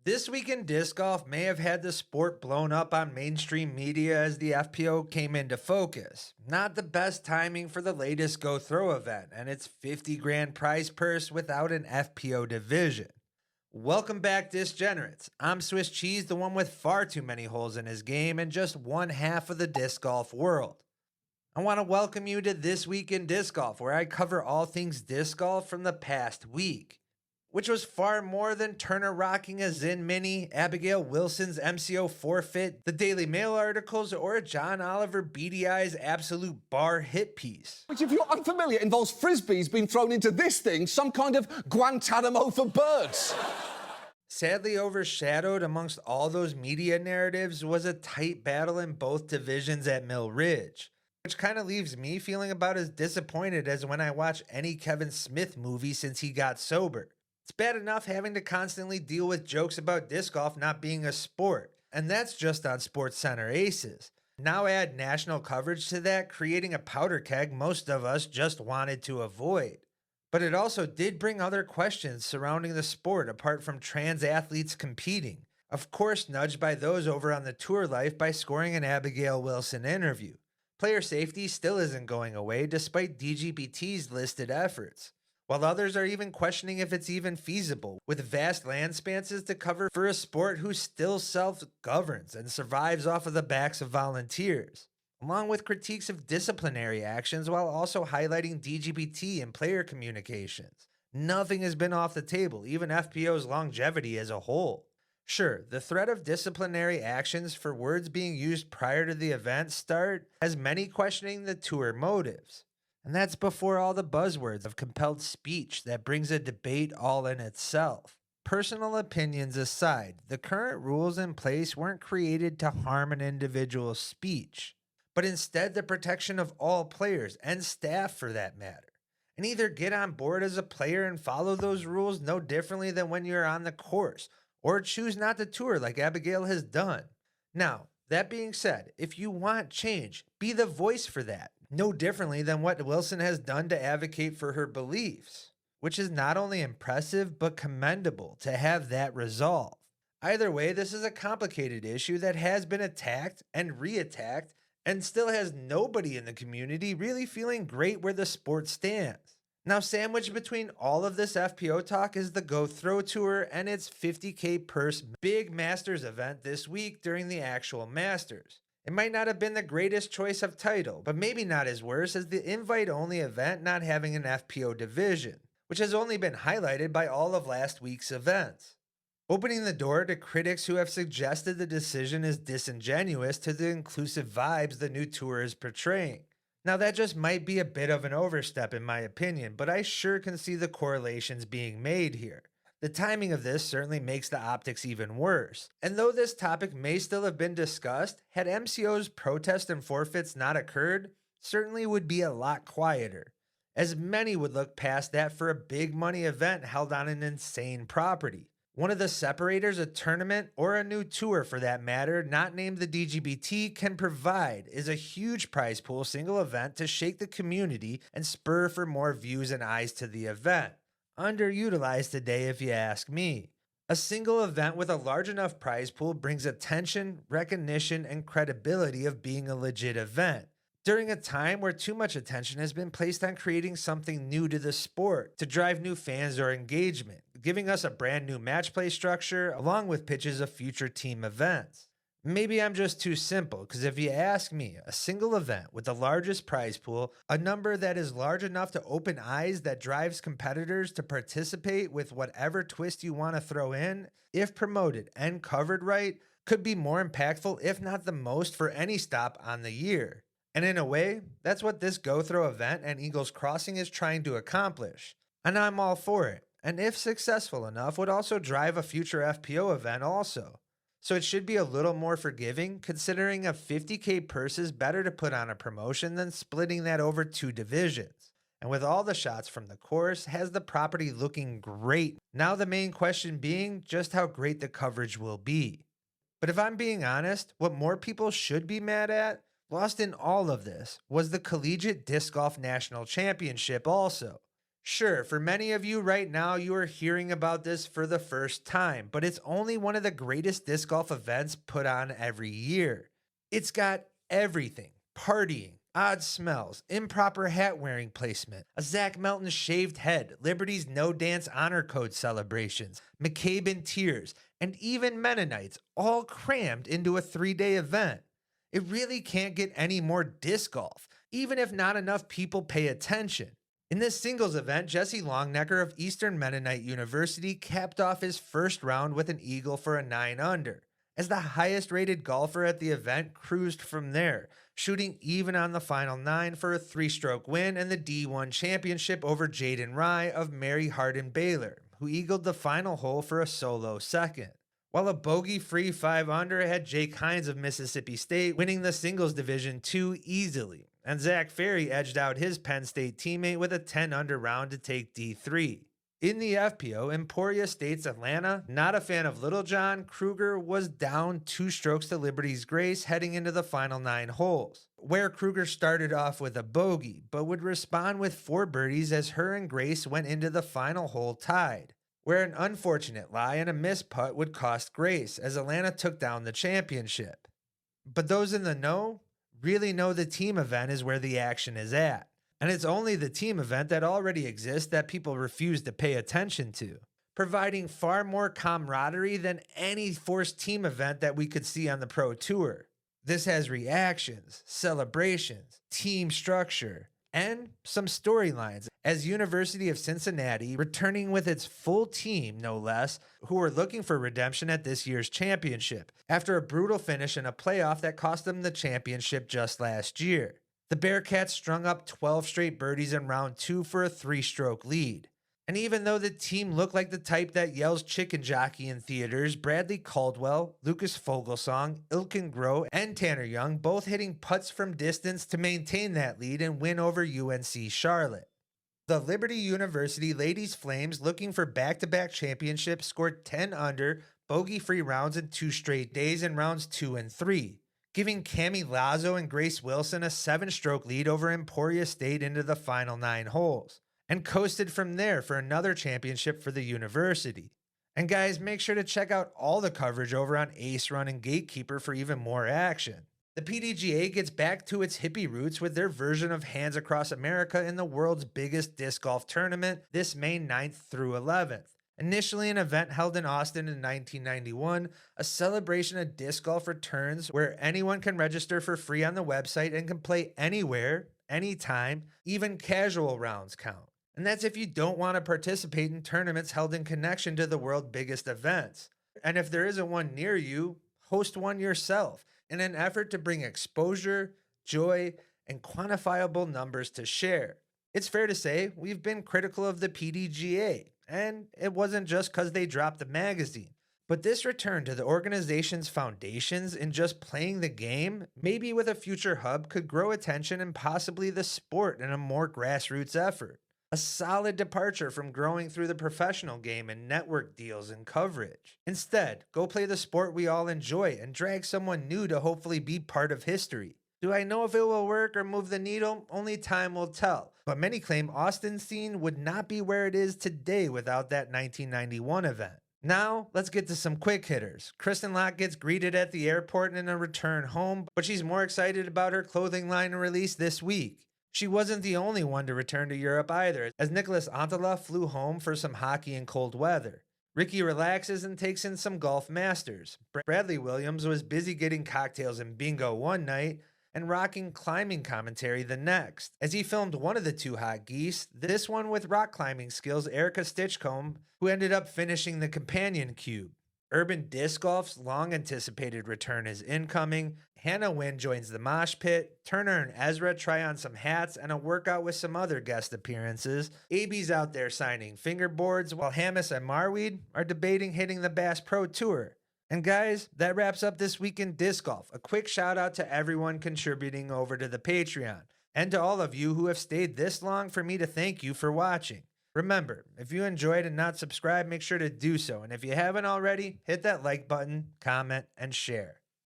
This week in disc golf may have had the sport blown up on mainstream media as the FPO came into focus. Not the best timing for the latest Go Throw event and its 50 grand prize purse without an FPO division. Welcome back, Disgenerates. I'm Swiss Cheese, the one with far too many holes in his game and just one half of the disc golf world. I want to welcome you to This Week in Disc Golf, where I cover all things disc golf from the past week, which was far more than Turner rocking a Zinn Mini, Abigial Wilson's MCO forfeit, the Daily Mail articles, or a John Oliver BDI's absolute bar hit piece. Which, if you're unfamiliar, involves frisbees being thrown into this thing, some kind of Guantanamo for birds. Sadly overshadowed amongst all those media narratives was a tight battle in both divisions at Mill Ridge, which kind of leaves me feeling about as disappointed as when I watch any Kevin Smith movie since he got sober. It's bad enough having to constantly deal with jokes about disc golf not being a sport, and that's just on SportsCenter Aces. Now add national coverage to that, creating a powder keg most of us just wanted to avoid. But it also did bring other questions surrounding the sport apart from trans athletes competing, of course nudged by those over on the Tour Life by scoring an Abigial Wilson interview. Player safety still isn't going away despite dgpt's listed efforts, while others are even questioning if it's even feasible, with vast land spanses to cover for a sport who still self-governs and survives off of the backs of volunteers, along with critiques of disciplinary actions while also highlighting dgpt and player communications. Nothing has been off the table, even FPO's longevity as a whole. Sure, the threat of disciplinary actions for words being used prior to the event start has many questioning the tour motives. And that's before all the buzzwords of compelled speech that brings a debate all in itself. Personal opinions aside, the current rules in place weren't created to harm an individual's speech, but instead the protection of all players and staff for that matter. And either get on board as a player and follow those rules no differently than when you're on the course, or choose not to tour like Abigial has done. Now, that being said, if you want change, be the voice for that. No differently than what Wilson has done to advocate for her beliefs, which is not only impressive but commendable to have that resolve. Either way, this is a complicated issue that has been attacked and re-attacked and still has nobody in the community really feeling great where the sport stands. Now, sandwiched between all of this FPO talk is the Go Throw Tour and its 50K purse big Masters event this week during the actual Masters. It might not have been the greatest choice of title, but maybe not as worse as the invite-only event not having an FPO division, which has only been highlighted by all of last week's events, opening the door to critics who have suggested the decision is disingenuous to the inclusive vibes the new tour is portraying. Now that just might be a bit of an overstep in my opinion, but I sure can see the correlations being made here. The timing of this certainly makes the optics even worse, and though this topic may still have been discussed, had MCO's protest and forfeits not occurred, certainly would be a lot quieter, as many would look past that for a big money event held on an insane property. One of the separators a tournament, or a new tour for that matter, not named the DGBT, can provide is a huge prize pool single event to shake the community and spur for more views and eyes to the event. Underutilized today if you ask me. A single event with a large enough prize pool brings attention, recognition, and credibility of being a legit event, during a time where too much attention has been placed on creating something new to the sport to drive new fans or engagement, giving us a brand new match play structure along with pitches of future team events. Maybe I'm just too simple, because if you ask me, a single event with the largest prize pool, a number that is large enough to open eyes that drives competitors to participate with whatever twist you want to throw in, if promoted and covered right, could be more impactful if not the most for any stop on the year. And in a way, that's what this Go Throw event and Eagles Crossing is trying to accomplish. And I'm all for it, and if successful enough would also drive a future FPO event also. So it should be a little more forgiving, considering a 50K purse is better to put on a promotion than splitting that over two divisions. And with all the shots from the course, has the property looking great. Now the main question being just how great the coverage will be. But if I'm being honest, what more people should be mad at, lost in all of this, was the Collegiate Disc Golf National Championship also. Sure, for many of you right now, you are hearing about this for the first time, but it's only one of the greatest disc golf events put on every year. It's got everything: partying, odd smells, improper hat wearing placement, a Zach Melton shaved head, Liberty's no dance honor code celebrations, McCabe in tears, and even Mennonites, all crammed into a 3-day event. It really can't get any more disc golf, even if not enough people pay attention. In this singles event, Jesse Longnecker of Eastern Mennonite University capped off his first round with an eagle for a 9 under. As the highest rated golfer at the event, cruised from there, shooting even on the final 9 for a 3-stroke win and the D1 championship over Jaden Rye of Mary Hardin Baylor, who eagled the final hole for a solo second. While a bogey-free 5 under had Jake Hines of Mississippi State winning the singles division 2 easily, and Zach Ferry edged out his Penn State teammate with a 10 under round to take D3. In the FPO, Emporia State's Atlanta, not a fan of Littlejohn, Kruger was down 2 strokes to Liberty's Grace heading into the final 9 holes, where Kruger started off with a bogey, but would respond with 4 birdies as her and Grace went into the final hole tied, where an unfortunate lie and a missed putt would cost Grace as Atlanta took down the championship. But those in the know really know the team event is where the action is at. And it's only the team event that already exists that people refuse to pay attention to, providing far more camaraderie than any forced team event that we could see on the Pro Tour. This has reactions, celebrations, team structure, and some storylines, as University of Cincinnati returning with its full team, no less, who were looking for redemption at this year's championship, after a brutal finish in a playoff that cost them the championship just last year. The Bearcats strung up 12 straight birdies in round 2 for a 3-stroke lead. And even though the team looked like the type that yells chicken jockey in theaters, Bradley Caldwell, Lucas Fogelsong, Ilkin Groh, and Tanner Young both hitting putts from distance to maintain that lead and win over UNC Charlotte. The Liberty University Ladies Flames, looking for back-to-back championships, scored 10 under, bogey-free rounds in 2 straight days in rounds 2 and 3. Giving Cami Lazo and Grace Wilson a 7-stroke lead over Emporia State into the final 9 holes, and coasted from there for another championship for the university. And guys, make sure to check out all the coverage over on Ace Run and Gatekeeper for even more action. The PDGA gets back to its hippie roots with their version of Hands Across America in the world's biggest disc golf tournament this May 9th through 11th. Initially an event held in Austin in 1991, a celebration of disc golf returns where anyone can register for free on the website and can play anywhere, anytime, even casual rounds count. And that's if you don't want to participate in tournaments held in connection to the world's biggest events. And if there isn't one near you, host one yourself in an effort to bring exposure, joy, and quantifiable numbers to share. It's fair to say we've been critical of the PDGA. And it wasn't just because they dropped the magazine. But this return to the organization's foundations in just playing the game, maybe with a future hub, could grow attention and possibly the sport in a more grassroots effort. A solid departure from growing through the professional game and network deals and coverage. Instead, go play the sport we all enjoy and drag someone new to hopefully be part of history. Do I know if it will work or move the needle? Only time will tell. But many claim Austin's scene would not be where it is today without that 1991 event. Now, let's get to some quick hitters. Kristen Locke gets greeted at the airport in a return home, but she's more excited about her clothing line release this week. She wasn't the only one to return to Europe either, as Nicholas Antala flew home for some hockey in cold weather. Ricky relaxes and takes in some golf masters. Bradley Williams was busy getting cocktails and bingo one night, and rocking climbing commentary the next, as he filmed one of the 2 hot geese, this one with rock climbing skills Erica Stitchcomb, who ended up finishing the companion cube. Urban Disc Golf's long-anticipated return is incoming. Hannah Wynn joins the mosh pit. Turner and Ezra try on some hats and a workout with some other guest appearances. AB's out there signing fingerboards, while Hamas and Marweed are debating hitting the Bass Pro Tour. And guys, that wraps up this week in disc golf. A quick shout out to everyone contributing over to the Patreon, and to all of you who have stayed this long for me to thank you for watching. Remember, if you enjoyed and not subscribed, make sure to do so. And if you haven't already, hit that like button, comment, and share.